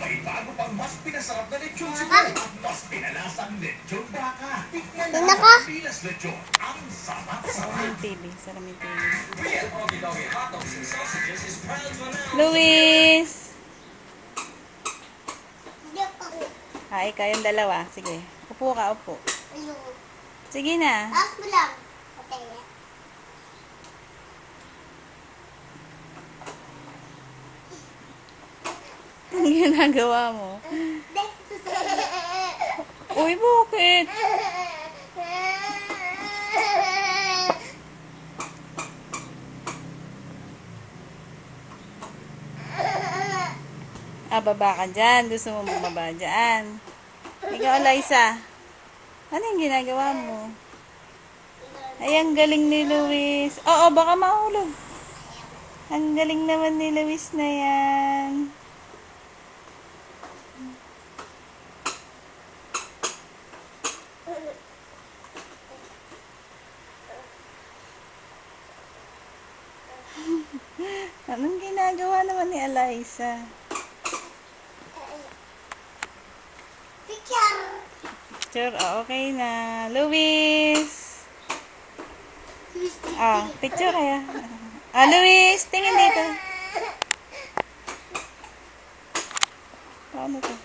May bago pang mas pinasarap na lechon siguro at mas pinalasang lechon baka. Tikman na ang Pilas Lechon. Ang sarap-sarap. Salamin TV. Luis! Hi, kayong dalawa. Sige. Upo ka, upo. Sige na. Taas mo lang. Okay. Ang ginagawa mo? Uy, bakit? Baba ka dyan. Gusto mo bumaba dyan. Ikaw, Liza. Ano yung ginagawa mo? Ay, ang galing ni Luis. Oo, baka mahulog. Ang galing naman ni Luis na yan. Anong ginagawa naman ni Eliza? Picture. Okay na. Luis! Picture kaya. Luis! Tingin dito. Paano to?